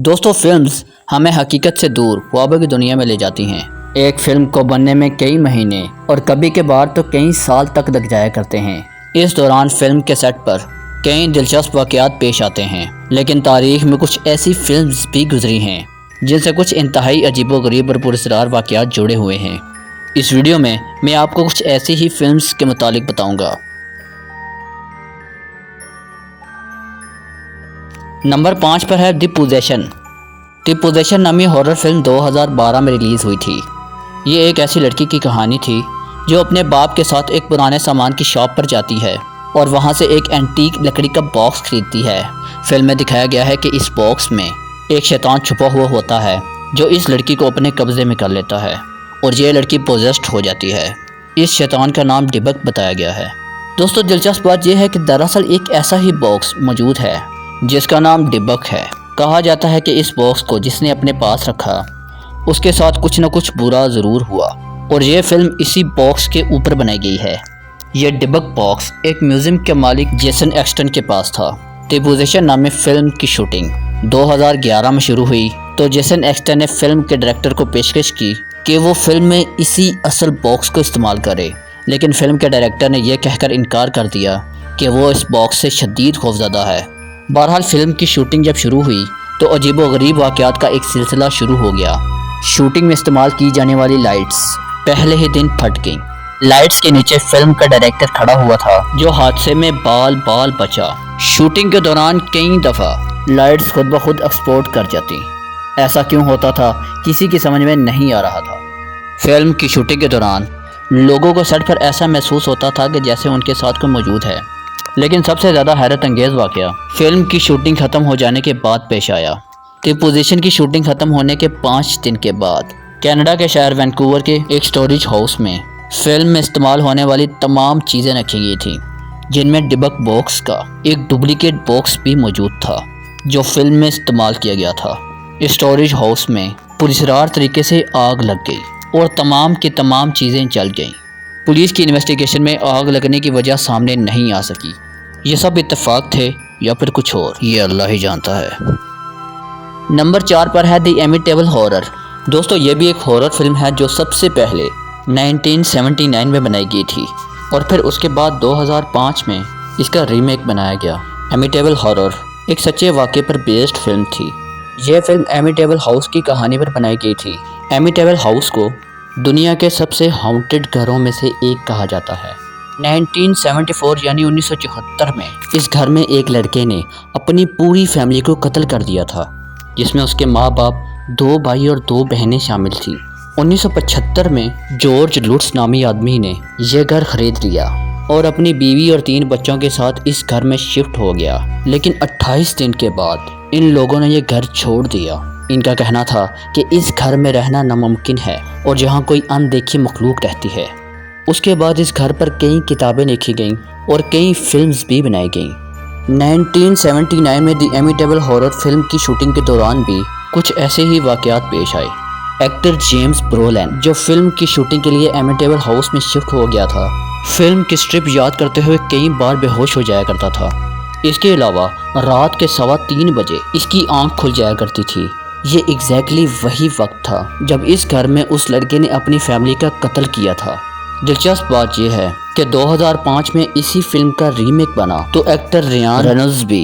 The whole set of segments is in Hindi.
दोस्तों, फिल्म्स हमें हकीकत से दूर ख्वाबों की दुनिया में ले जाती हैं। एक फिल्म को बनने में कई महीने और कभी के बाद तो कई साल तक लग जाया करते हैं। इस दौरान फिल्म के सेट पर कई दिलचस्प वाक़यात पेश आते हैं, लेकिन तारीख में कुछ ऐसी फिल्म्स भी गुजरी हैं जिनसे कुछ इंतहाई अजीबोगरीब और पुरस्कार वाक़यात जुड़े हुए हैं। इस वीडियो में मैं आपको कुछ ऐसी ही फिल्म्स के मुतालिक बताऊँगा। नंबर 5 पर है द पोजेशन। द पोजेशन नामी हॉरर फिल्म 2012 में रिलीज़ हुई थी। ये एक ऐसी लड़की की कहानी थी जो अपने बाप के साथ एक पुराने सामान की शॉप पर जाती है और वहाँ से एक एंटीक लकड़ी का बॉक्स खरीदती है। फिल्म में दिखाया गया है कि इस बॉक्स में एक शैतान छुपा हुआ होता है जो इस लड़की को अपने कब्ज़े में कर लेता है और ये लड़की पोजेस्ड हो जाती है। इस शैतान का नाम डिबक बताया गया है। दोस्तों, दिलचस्प बात यह है कि दरअसल एक ऐसा ही बॉक्स मौजूद है जिसका नाम डिबक है। कहा जाता है कि इस बॉक्स को जिसने अपने पास रखा उसके साथ कुछ न कुछ बुरा ज़रूर हुआ और ये फिल्म इसी बॉक्स के ऊपर बनाई गई है। ये डिबक बॉक्स एक म्यूज़ियम के मालिक जेसन एक्सटन के पास था। द पोजेशन नामी फिल्म की शूटिंग 2011 में शुरू हुई तो जेसन एक्सटन ने फिल्म के डायरेक्टर को पेशकश की कि वो फिल्म में इसी असल बॉक्स को इस्तेमाल करे, लेकिन फिल्म के डायरेक्टर ने यह कहकर इनकार कर दिया कि वो इस बॉक्स से शदीद खौफज़दा है। बहरहाल फिल्म की शूटिंग जब शुरू हुई तो अजीबोगरीब वाक़यात का एक सिलसिला शुरू हो गया। शूटिंग में इस्तेमाल की जाने वाली लाइट्स पहले ही दिन फट गईं। लाइट्स के नीचे फिल्म का डायरेक्टर खड़ा हुआ था जो हादसे में बाल बाल बचा। शूटिंग के दौरान कई दफ़ा लाइट्स खुद ब खुद एक्सप्लोड कर जाती। ऐसा क्यों होता था किसी की समझ में नहीं आ रहा था। फिल्म की शूटिंग के दौरान लोगों को सेट पर ऐसा महसूस होता था कि जैसे उनके साथ कोई मौजूद है। लेकिन सबसे ज़्यादा हैरत अंगेज़ वाक़या फिल्म की शूटिंग ख़त्म हो जाने के बाद पेश आया। द पोजीशन की शूटिंग ख़त्म होने के 5 दिन के बाद कनाडा के शहर वैंकूवर के एक स्टोरेज हाउस में फिल्म में इस्तेमाल होने वाली तमाम चीज़ें रखी गई थी, जिनमें डिबक बॉक्स का एक डुप्लीकेट बॉक्स भी मौजूद था जो फिल्म में इस्तेमाल किया गया था। स्टोरेज हाउस में पुरस्कार तरीके से आग लग गई और तमाम की तमाम चीज़ें जल गईं। पुलिस की इन्वेस्टिगेशन में आग लगने की वजह सामने नहीं आ सकी। ये सब इत्तेफाक थे या फिर कुछ और, ये अल्लाह ही जानता है। नंबर 4 पर है द एमिटेबल हॉरर। दोस्तों, ये भी एक हॉरर फिल्म है जो सबसे पहले 1979 में बनाई गई थी और फिर उसके बाद 2005 में इसका रीमेक बनाया गया। एमिटेबल हॉरर एक सच्चे वाक़े पर बेस्ड फिल्म थी। यह फिल्म एमिटेबल हाउस की कहानी पर बनाई गई थी। एमिटेबल हाउस को दुनिया के सबसे हॉन्टेड घरों में से एक कहा जाता है। 1974 यानी 1974 में इस घर में एक लड़के ने अपनी पूरी फैमिली को कत्ल कर दिया था, जिसमें उसके माँ बाप, 2 भाई और 2 बहनें शामिल थी। 1975 में जॉर्ज लुट्स नामी आदमी ने यह घर खरीद लिया और अपनी बीवी और 3 बच्चों के साथ इस घर में शिफ्ट हो गया। लेकिन 28 दिन के बाद इन लोगों ने यह घर छोड़ दिया। इनका कहना था कि इस घर में रहना नामुमकिन है और जहाँ कोई अनदेखी मखलूक रहती है। उसके बाद इस घर पर कई किताबें लिखी गईं और कई फिल्म्स भी बनाई गईं। 1979 में द एमिटेबल हॉरर फिल्म की शूटिंग के दौरान भी कुछ ऐसे ही वाक़यात पेश आए। एक्टर जेम्स ब्रोलैन, जो फिल्म की शूटिंग के लिए एमिटेबल हाउस में शिफ्ट हो गया था, फिल्म की स्क्रिप्ट याद करते हुए कई बार बेहोश हो जाया करता था। इसके अलावा रात के 3:15 बजे इसकी आंख खुल जाया करती थी। ये एग्जैक्टली वही वक्त था जब इस घर में उस लड़के ने अपनी फैमिली का कत्ल किया था। दिलचस्प बात यह है कि 2005 में इसी फिल्म का रीमेक बना तो एक्टर रियान रेनॉल्ड्स भी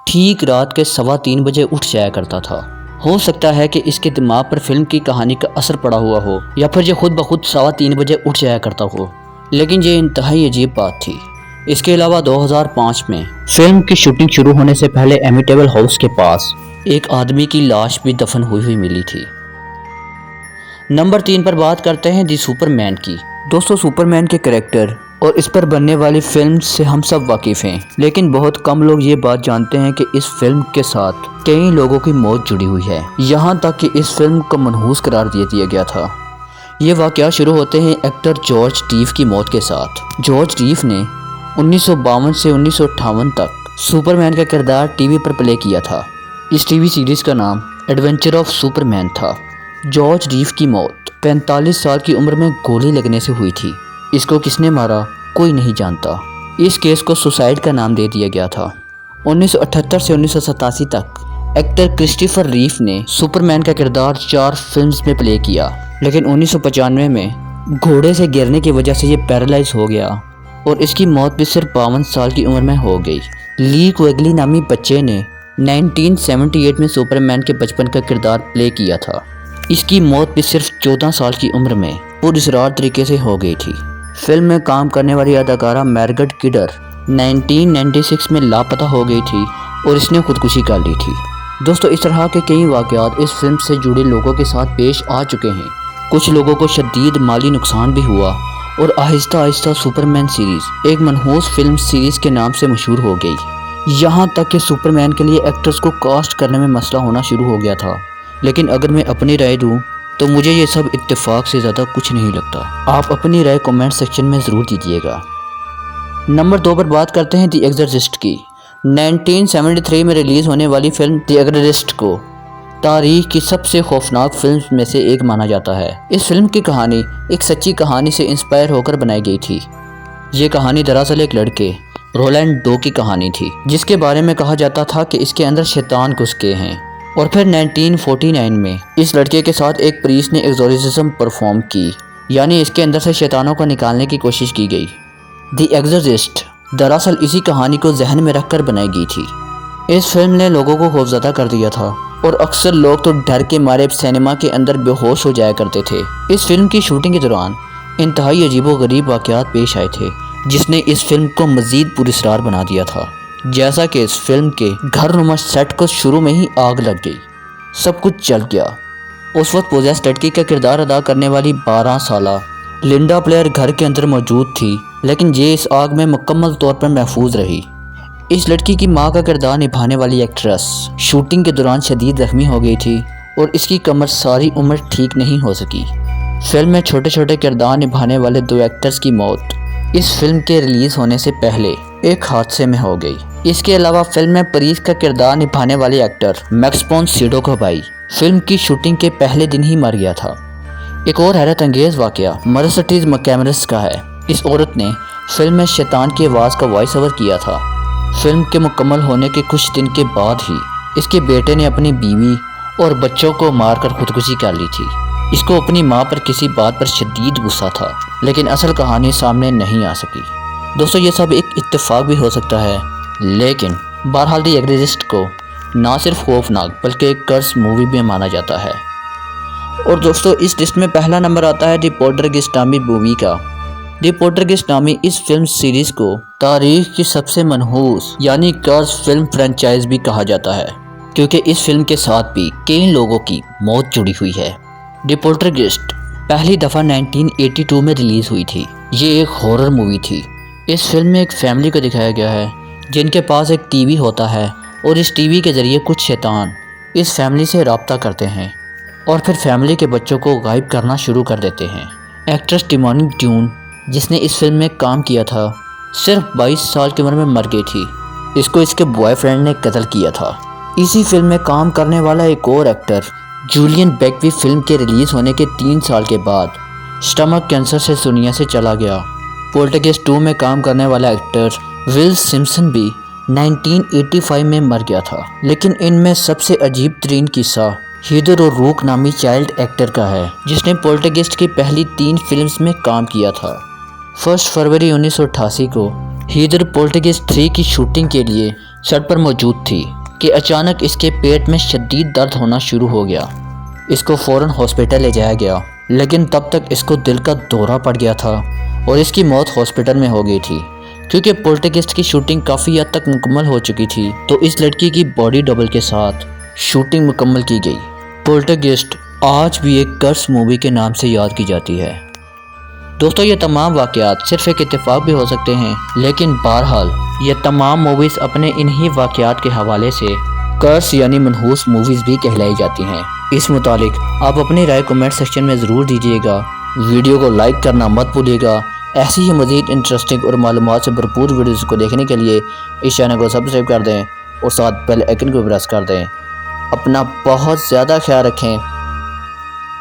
ठीक रात के 3:15 बजे उठ जाया करता था। हो सकता है कि इसके दिमाग पर फिल्म की कहानी का असर पड़ा हुआ हो या फिर ये खुद ब खुद 3:15 बजे उठ जाया करता हो, लेकिन ये इंतहाई अजीब बात थी। इसके अलावा 2005 में फिल्म की शूटिंग शुरू होने से पहले एमिटेबल हाउस के पास एक आदमी की लाश भी दफन हुई मिली थी। नंबर 3 पर बात करते हैं दी सुपरमैन की। दोस्तों, सुपरमैन के कैरेक्टर और इस पर बनने वाली फिल्म से हम सब वाकिफ़ हैं, लेकिन बहुत कम लोग ये बात जानते हैं कि इस फिल्म के साथ कई लोगों की मौत जुड़ी हुई है। यहाँ तक कि इस फिल्म को मनहूस करार दे दिया गया था। ये वाक़या शुरू होते हैं एक्टर जॉर्ज टीफ की मौत के साथ। जॉर्ज टीफ ने 1952 से 1958 तक सुपरमैन का किरदार टीवी पर प्ले किया था। इस टीवी सीरीज़ का नाम एडवेंचर ऑफ सुपरमैन था। जॉर्ज टीफ की मौत 45 साल की उम्र में गोली लगने से हुई थी। इसको किसने मारा कोई नहीं जानता। इस केस को सुसाइड का नाम दे दिया गया था। 1978 से 1987 तक एक्टर क्रिस्टोफर रीव ने सुपरमैन का किरदार 4 फिल्म्स में प्ले किया, लेकिन 1995 में घोड़े से गिरने की वजह से ये पैरालाइज हो गया और इसकी मौत भी सिर्फ 52 साल की उम्र में हो गई। ली क्वेगली नामी बच्चे ने 1978 में सुपरमैन के बचपन का किरदार प्ले किया था। इसकी मौत भी सिर्फ 14 साल की उम्र में पुरअसरार तरीके से हो गई थी। फिल्म में काम करने वाली अदाकारा मैरगट किडर 1996 में लापता हो गई थी और इसने खुदकुशी कर ली थी। दोस्तों, इस तरह के कई वाक़यात इस फिल्म से जुड़े लोगों के साथ पेश आ चुके हैं। कुछ लोगों को शदीद माली नुकसान भी हुआ और आहिस्ता आहिस्ता सुपरमैन सीरीज़ एक मनहूस फिल्म सीरीज़ के नाम से मशहूर हो गई। यहाँ तक कि सुपरमैन के लिए एक्टर्स को कास्ट करने में मसला होना शुरू हो गया था। लेकिन अगर मैं अपनी राय दूँ तो मुझे ये सब इत्तेफाक से ज़्यादा कुछ नहीं लगता। आप अपनी राय कमेंट सेक्शन में ज़रूर दीजिएगा। नंबर 2 पर बात करते हैं द एग्जॉर्सिस्ट की। 1973 में रिलीज़ होने वाली फिल्म द एग्जॉर्सिस्ट को तारीख की सबसे खौफनाक फिल्म में से एक माना जाता है। इस फिल्म की कहानी एक सच्ची कहानी से इंस्पायर होकर बनाई गई थी। ये कहानी दरअसल एक लड़के रोलैंड डो की कहानी थी, जिसके बारे में कहा जाता था कि इसके अंदर शैतान घुस गए हैं। और फिर 1949 में इस लड़के के साथ एक प्रीस्ट ने एक्सोर्सिज्म परफॉर्म की, यानी इसके अंदर से शैतानों को निकालने की कोशिश की गई। द एग्जॉर्सिस्ट दरअसल इसी कहानी को जहन में रखकर बनाई गई थी। इस फिल्म ने लोगों को खौफजदा कर दिया था और अक्सर लोग तो डर के मारे सिनेमा के अंदर बेहोश हो जाया करते थे। इस फिल्म की शूटिंग के दौरान इंतहाई अजीबोगरीब वाक़यात पेश आए थे, जिसने इस फिल्म को मज़ीद पुरअसरार बना दिया था। जैसा कि इस फिल्म के घरनुमा सेट को शुरू में ही आग लग गई, सब कुछ जल गया। उस वक्त पोजेस लड़की का किरदार अदा करने वाली 12 साला लिंडा प्लेयर घर के अंदर मौजूद थी, लेकिन ये इस आग में मुकम्मल तौर पर महफूज रही। इस लड़की की मां का किरदार निभाने वाली एक्ट्रेस शूटिंग के दौरान शदीद जख्मी हो गई थी और इसकी कमर सारी उम्र ठीक नहीं हो सकी। फिल्म में छोटे छोटे किरदार निभाने वाले 2 एक्टर्स की मौत इस फिल्म के रिलीज़ होने से पहले एक हादसे में हो गई। इसके अलावा फिल्म में परीस का किरदार निभाने वाले एक्टर मैक्स पोन सीडो का भाई फिल्म की शूटिंग के पहले दिन ही मर गया था। एक और हैरत अंगेज़ वाक़या मर्सिडीज़ मैककैमरस का है। इस औरत ने फिल्म में शैतान की आवाज़ का वॉइस ओवर किया था। फिल्म के मुकम्मल होने के कुछ दिन के बाद ही इसके बेटे ने अपनी बीवी और बच्चों को मारकर खुदकुशी कर ली थी। इसको अपनी मां पर किसी बात पर शदीद गुस्सा था, लेकिन असल कहानी सामने नहीं आ सकी। दोस्तों, ये सब एक इत्तेफाक भी हो सकता है, लेकिन बहरहाल द एग्जॉर्सिस्ट को ना सिर्फ खौफनाक बल्कि एक कर्स मूवी भी माना जाता है। और दोस्तों, इस लिस्ट में पहला नंबर आता है द पोल्टरगेस्ट नामी मूवी का। द पोल्टरगेस्ट नामी इस फिल्म सीरीज़ को तारीख की सबसे मनहूस यानी कर्स फिल्म फ्रेंचाइज भी कहा जाता है, क्योंकि इस फिल्म के साथ भी कई लोगों की मौत जुड़ी हुई है। द पोल्टरगेस्ट पहली दफ़ा 1982 में रिलीज़ हुई थी। ये एक हॉरर मूवी थी। इस फिल्म में एक फैमिली को दिखाया गया है जिनके पास एक टीवी होता है और इस टीवी के ज़रिए कुछ शैतान इस फैमिली से रब्ता करते हैं और फिर फैमिली के बच्चों को गायब करना शुरू कर देते हैं। एक्ट्रेस टिमोनी ड्यून, जिसने इस फिल्म में काम किया था, सिर्फ 22 साल की उम्र में मर गई थी। इसको इसके बॉयफ्रेंड ने कत्ल किया था। इसी फिल्म में काम करने वाला एक और एक्टर जूलियन बेक भी फिल्म के रिलीज़ होने के 3 साल के बाद स्टमक कैंसर से दुनिया से चला गया। पोल्टरगेस्ट 2 में काम करने वाला एक्टर विल सिम्पसन भी 1985 में मर गया था। लेकिन इनमें सबसे अजीब तरीन किस्सा हीदर और रूक नामी चाइल्ड एक्टर का है, जिसने पोल्टरगेस्ट की पहली 3 फिल्म्स में काम किया था। 1 फरवरी 1988 को हीदर पोल्टरगेस्ट 3 की शूटिंग के लिए सेट पर मौजूद थी कि अचानक इसके पेट में शदीद दर्द होना शुरू हो गया। इसको फ़ौरन हॉस्पिटल ले जाया गया, लेकिन तब तक इसको दिल का दौरा पड़ गया था और इसकी मौत हॉस्पिटल में हो गई थी। क्योंकि पोल्टरगेस्ट की शूटिंग काफ़ी हद तक मुकम्मल हो चुकी थी, तो इस लड़की की बॉडी डबल के साथ शूटिंग मुकम्मल की गई। पोल्टरगेस्ट आज भी एक कर्स मूवी के नाम से याद की जाती है। दोस्तों, ये तमाम वाक़यात सिर्फ एक इत्तेफाक भी हो सकते हैं, लेकिन बहरहाल ये तमाम मूवीज़ अपने इन्हीं वाक़यात के हवाले से कर्स यानी मनहूस मूवीज़ भी कहलाई जाती हैं। इस मुतालिक आप अपनी राय कमेंट सेक्शन में ज़रूर दीजिएगा। वीडियो को लाइक करना मत भूलिएगा। ऐसी ही मज़ीद इंटरेस्टिंग और मालूमात से भरपूर वीडियोज़ को देखने के लिए इस चैनल को सब्सक्राइब कर दें और साथ बेल आइकन को प्रेस कर दें। अपना बहुत ज़्यादा ख्याल रखें।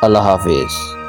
अल्लाह हाफिज़।